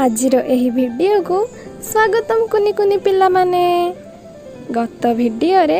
आजिर एही वीडियो को स्वागतम कुनी कुनी पिला माने। गत वीडियो रे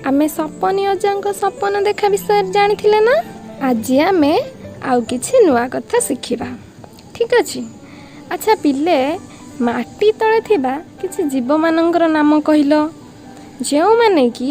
आमे सपनी अजांको सपन देखा विषय जानिथिले ना। आज आमे आउ किछि नुआ कथा शिखिबा, ठीक अछि। अच्छा पिले, माटी तळे थिबा किछि जीव मानकर नाम कहिलो, जेउ माने कि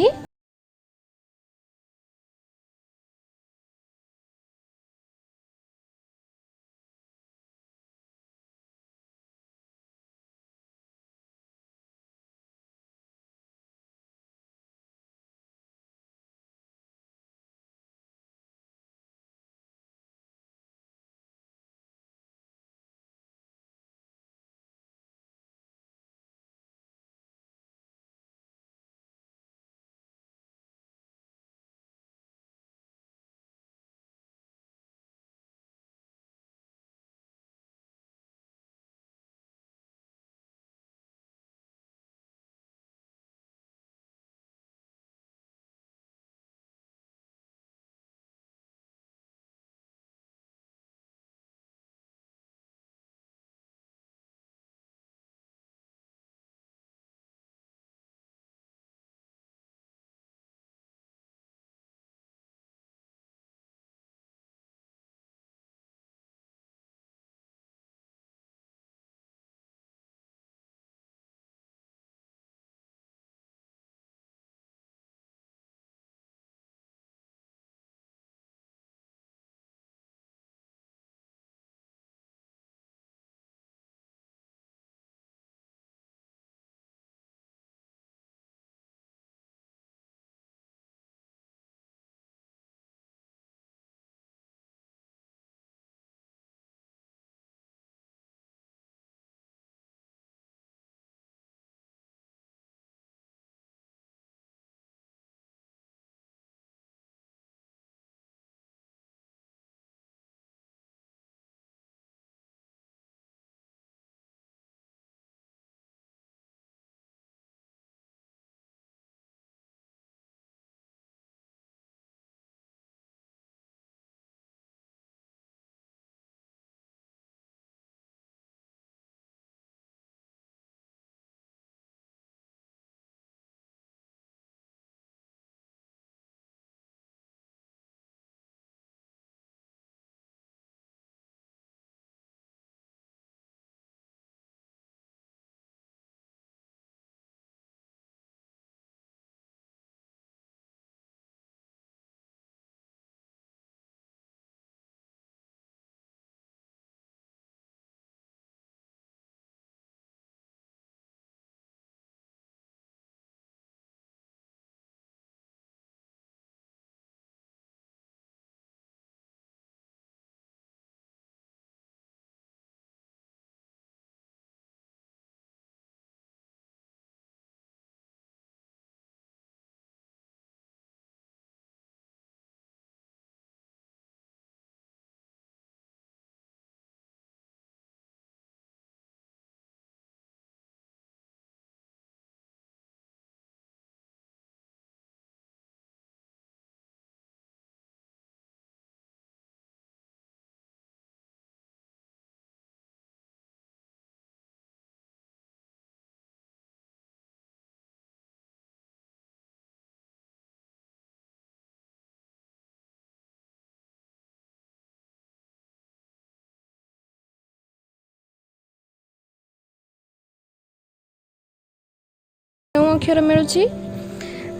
अक्षर मिलूची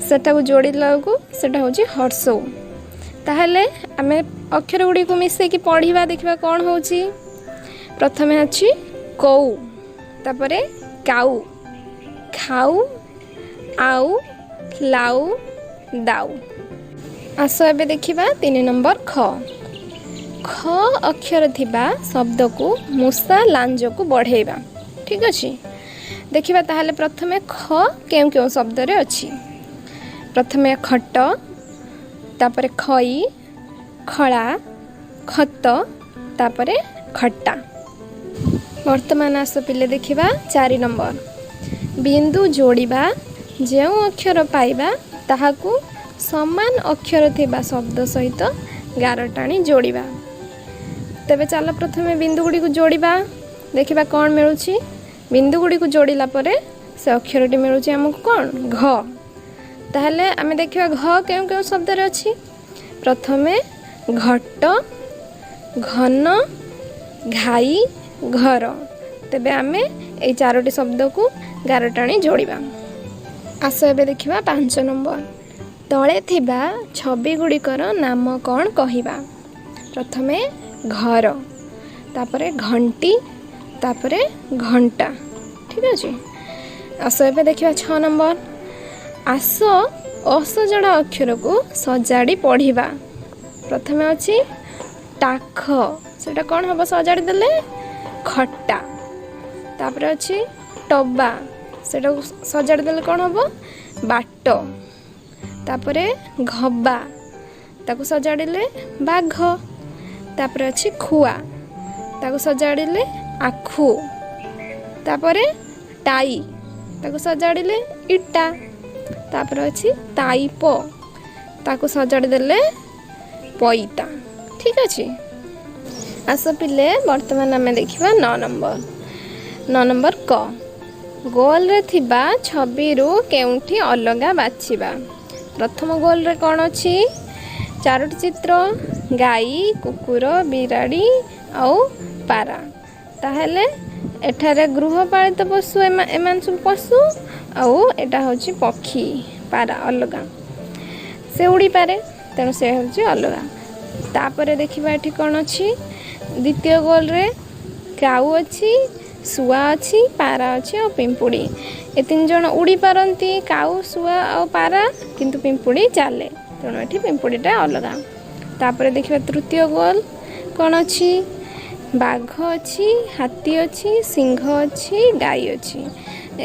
सेटा को जोड़िला को सेटा होची हर्षौ। ताहले आमे अक्षर गुडी को मिसे की पढ़िबा देखिबा कोन होची। प्रथमे अछि कौ, तापरे काउ, खाउ, आउ, लाउ, दाउ। आसो एबे देखिबा 3 नंबर ख। ख अक्षर थिबा शब्द को मूसा लांज को बढ़ेबा, ठीक अछि। देखिबा ताहले प्रथमे ख केउ केउ शब्द रे अछि। प्रथमे खट, तापरे खई, खळा, खत, तापरे खट्टा। वर्तमान आस पिले देखिबा 4 नंबर। बिंदु जोड़िबा, जेउ अक्षर पाइबा ताहाकू समान अक्षर थिबा शब्द सहित गार टाणी जोड़िबा। तेबे चलो प्रथमे बिंदु गुडी को जोड़िबा। देखिबा कौन मिलुछि बिंदु गुडी को जोड़िला परे से अक्षरटी मिलुछि हमको कौन घ। ताहले आमे देखिबा घ केउ केउ शब्द रे अछि। प्रथमे घट घन घाई घर। तेबे आमे ए चारोटी शब्द को गारटाणी जोड़िबा। आस एबे देखिबा 5 नंबर तळे थिबा छवि गुड़िकर नाम कौन कहिबा। प्रथमे घर तापरे घंटी तापरे घंटा। ठीक अछि। आस एबे देखिबा 6 नंबर आस असजड़ा अक्षर को सजाड़ी पढ़िबा। प्रथमे अछि टाख सेटा कौन हबो सजाड़ी देले खट्टा। तापरे अछि टबा सेटा सजाड़ी देले कौन हबो बाट। तापरे घबा ताको सजाड़िले बाघ। तापरे अछि खुआ ताको सजाड़िले आखु। तापरे टाई ताको सजाड़िले इटा। तापरे अछि ताइप ताको सजाड़ी देले पैता। ठीक अछि। आस पिले वर्तमान आमे देखिबा 9 नंबर क गोल रे थिबा छवि रु केउठी अलगा बाछिबा। प्रथम गोल रे कौन अछि चारोटी चित्र गाई कुकुर बिराड़ी आउ पारा। ताहले एठारे गृहपालित पशु एमान सब पशु आउ एटा होची पक्षी पारा अलगा से उड़ी पारे तेणु से होची अलगा। तापरे देखिबा एठी कौन अछि द्वितीय गोल रे काऊ अछि सुआ अछि पारा अछि और पिंपुड़ी। ए तीन जण उड़ी पारंती काऊ सुआ और पारा किंतु पिंपुड़ी चाले तेणु एठी पिंपुड़ीटा अलगा। तापरे देखिबा तृतीय गोल कौन अछि बाघ अछि हाथी अछि सिंह अछि गाई अछि।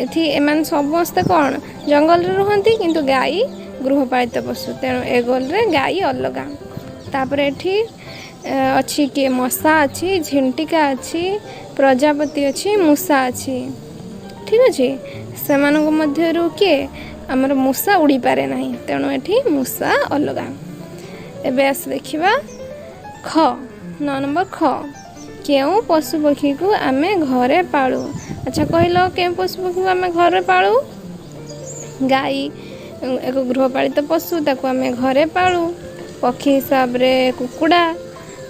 एथि एमान समस्त कौन जंगल रे रहंती किंतु गाई गृहपालित पशु तेणु ए गोल रे गाई अलगा। तापरे एठी अछि के मशा अछि झिंटिका अछि प्रजापति अछि मूषा अछि। ठीक अछि। सेमानक मध्यरु के हमर मूषा उड़ी पारे नाही तेणु एठी मूषा अलगा। एबे आस देखिबा ख 9 नंबर ख केउ पशु पक्षी को आमे घरे पाळू। अच्छा कहलो केउ पशु पक्षी को आमे घरे पाळू गाई एक गृहपालित पशु ताको आमे घरे पाळू। पक्षी हिसाब रे कुकुड़ा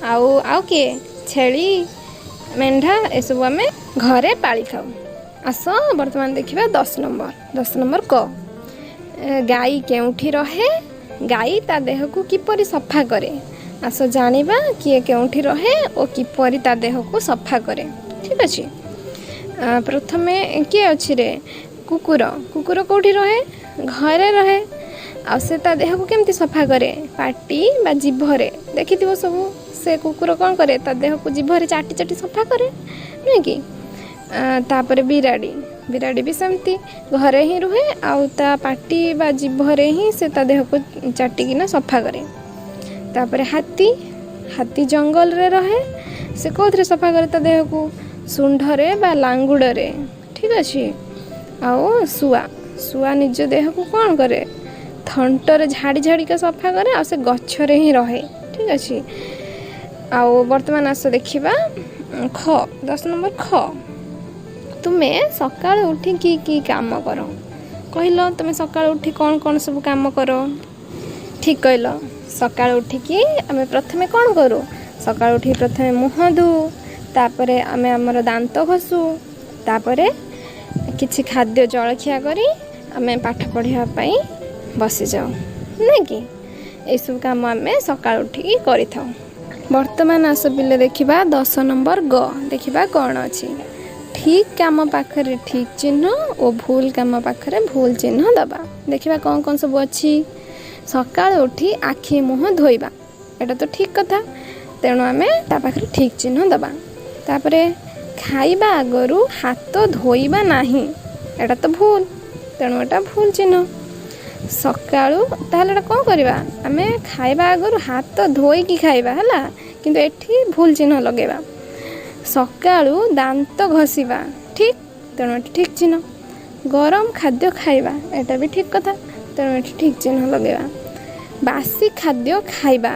आउ के छेली मेंढा ए सब आमे घरे पाली खाऊ। आस वर्तमान देखिबा 10 नंबर क गाई केउठी रहे गाई ता देह को किपरि सफा करे। आस जानिबा किए केउठी रहे ओ किपरि ता देह को सफा करे। ठीक अछि। प्रथमे के अछि रे कुकुर कुकुर कोठी रहे घरे रहे आ से ता देह को केमती सफा करे पाटी बा जिभरे देखिथिबो सब से कुकुर कौन करे ता देह को जिभरे चाटी चाटी सफा करे नहीं कि। तापरे बिराड़ी भी सेमती घरे ही रुहे आउ ता पाटी बा जिभरे ही से ता देह को चाटिकिना सफा करे। तापरे हाथी जंगल रे रहे से कोथरे सफा करे ता देह को सुंढरे बा लांगुडरे। ठीक अछि। आउ सुआ निज देह को कौन करे थंटरे झाड़ी झाड़ी का सफा करे आ से गछरे ही रहे। ठीक अछि। आउ वर्तमान आस देखिबा ख 10 नंबर ख तुमे सकाळ उठी की काम करो कहलो तुमे सकाळ उठी कौन सब काम करो। ठीक कहलो सकाळ उठी की आमे प्रथमे कौन करू सकाळ उठी प्रथमे मुह धु तापरे आमे हमर दांत घसु तापरे किछि खाद्य जलखिया करी आमे पाठ पढ़िया पई बसी जाऊ नहीं कि ए सब काम आमे सकाळ उठी करि थाऊ। वर्तमान आस पिले देखिबा 10 नंबर ग देखिबा कौन अछि ठीक काम पाखरे ठीक चिन्ह और भूल काम पाखरे भूल चिन्ह दबा। देखिबा कौन सब अछि सकाळ उठी आखि मुह धोइबा एटा तो ठीक कथा तेणु आमे ता पाखरे ठीक चिन्ह दबा। तापरे खाइबा आगरु हाथ धोइबा नाही एटा तो भूल तेणु एटा भूल चिन्ह। सकाळू ताहले एटा कोन करबा आमे खाइबा आगरु हाथ धोई की खाइबा हला किंतु एठी भूल चिन्ह लगेबा। सकाळू दांत घसीबा ठीक तेणु एठी ठीक चिन्ह। गरम खाद्य खाइबा एटा भी ठीक कथा तेणु एठी ठीक चिन्ह लगेबा। बासी खाद्य खाइबा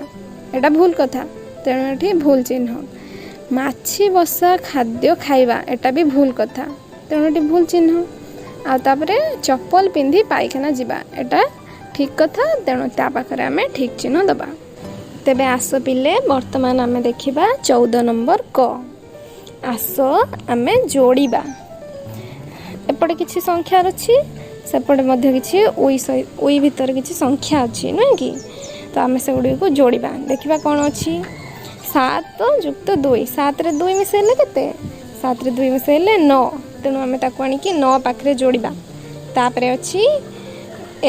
एटा भूल कथा तेणु एठी भूल चिन्ह। ମାଛି ବସା ଖାଦ୍ୟ ଖାଇବା ଏଟା ବି ଭୁଲ କଥା, ତେଣୁ ଏଠି ଭୁଲ ଚିହ୍ନ। ଆଉ ତାପରେ ଚପଲ ପିନ୍ଧି ପାଇଖାନା ଯିବା ଏଟା ଠିକ୍ କଥା, ତେଣୁ ତା ପାଖରେ ଆମେ ଠିକ୍ ଚିହ୍ନ ଦେବା। ତେବେ ଆସ ପିଲେ ବର୍ତ୍ତମାନ ଆମେ ଦେଖିବା 14 ନମ୍ବର କ। ଆସ ଆମେ ଯୋଡ଼ିବା। ଏପଟେ କିଛି ସଂଖ୍ୟା ଅଛି, ସେପଟେ ମଧ୍ୟ କିଛି ଉଇ ଭିତରେ କିଛି ସଂଖ୍ୟା ଅଛି ନୁହେଁ କି? ତ ଆମେ ସେଗୁଡ଼ିକୁ ଯୋଡ଼ିବା। ଦେଖିବା କ'ଣ ଅଛି। 7 ଯୁକ୍ତ 2, 7ରେ 2 ମିଶାଇଲେ କେତେ? 7ରେ 2 ମିଶାଇଲେ 9, ତେଣୁ ଆମେ ତାକୁ ଆଣିକି 9 ପାଖରେ ଯୋଡ଼ିବା। ତାପରେ ଅଛି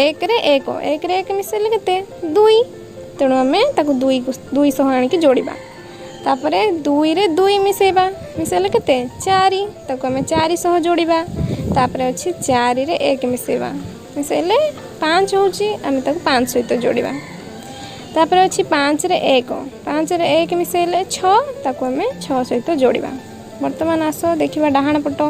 1ରେ 1 ମିଶାଇଲେ କେତେ? 2, ତେଣୁ ଆମେ ତାକୁ 2 ସହ ଆଣିକି ଯୋଡ଼ିବା। ତାପରେ 2ରେ 2 ମିଶାଇଲେ କେତେ? 4, ତାକୁ ଆମେ 4 ସହ ଯୋଡ଼ିବା। ତାପରେ ଅଛି 4ରେ 1 ମିଶାଇଲେ 5 ହେଉଛି, ଆମେ ତାକୁ 5 ସହିତ ଯୋଡ଼ିବା। ତାପରେ ଅଛି 5ରେ 1 ମିଶାଇଲେ 6, ତାକୁ ଆମେ 6 ସହିତ ଯୋଡ଼ିବା। ବର୍ତ୍ତମାନ ଆସ ଦେଖିବା ଡାହାଣ ପଟ।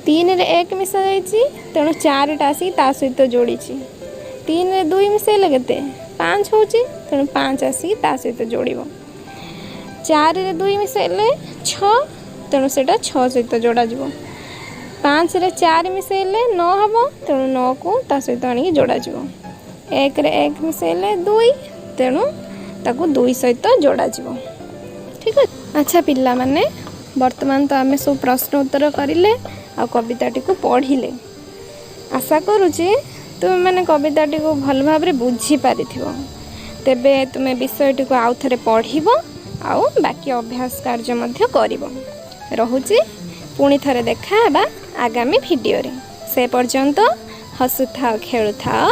3ରେ 1 ମିଶା ଯାଇଛି, ତେଣୁ 4ଟା ଆସିକି ତା ସହିତ ଯୋଡ଼ିଛି। 3ରେ 2 ମିଶାଇଲେ କେତେ? 5 ହେଉଛି, ତେଣୁ 5 ଆସିକି ତା ସହିତ ଯୋଡ଼ିବ। 4ରେ 2 ମିଶାଇଲେ 6, ତେଣୁ ସେଇଟା 6 ସହିତ ଯୋଡ଼ାଯିବ। 5ରେ 4 ମିଶାଇଲେ 9 ହେବ, ତେଣୁ 9କୁ ତା ସହିତ ଆଣିକି ଯୋଡ଼ାଯିବ। 1ରେ 1 ମିଶାଇଲେ 2, ତେଣୁ ତାକୁ 2 ସହିତ ଯୋଡ଼ାଯିବ। ଠିକ୍ ଅଛି। ଆଚ୍ଛା ପିଲାମାନେ, ବର୍ତ୍ତମାନ ତ ଆମେ ସବୁ ପ୍ରଶ୍ନ ଉତ୍ତର କରିଲେ ଆଉ କବିତାଟିକୁ ପଢ଼ିଲେ। ଆଶା କରୁଛି ତୁମେମାନେ କବିତାଟିକୁ ଭଲ ଭାବରେ ବୁଝିପାରିଥିବ। ତେବେ ତୁମେ ବିଷୟଟିକୁ ଆଉ ଥରେ ପଢ଼ିବ ଆଉ ବାକି ଅଭ୍ୟାସ କାର୍ଯ୍ୟ ମଧ୍ୟ କରିବ। ରହୁଛି, ପୁଣି ଥରେ ଦେଖା ହେବା ଆଗାମୀ ଭିଡ଼ିଓରେ। ସେ ପର୍ଯ୍ୟନ୍ତ ହସୁଥାଅ, ଖେଳୁଥାଅ,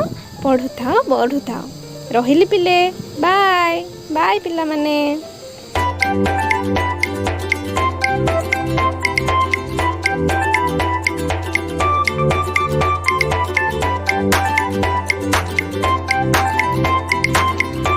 ପଢ଼ୁଥାଅ, ବଢ଼ୁଥାଅ। ରହିଲି ପିଲେ, ବାଏ ବାଏ ପିଲାମାନେ।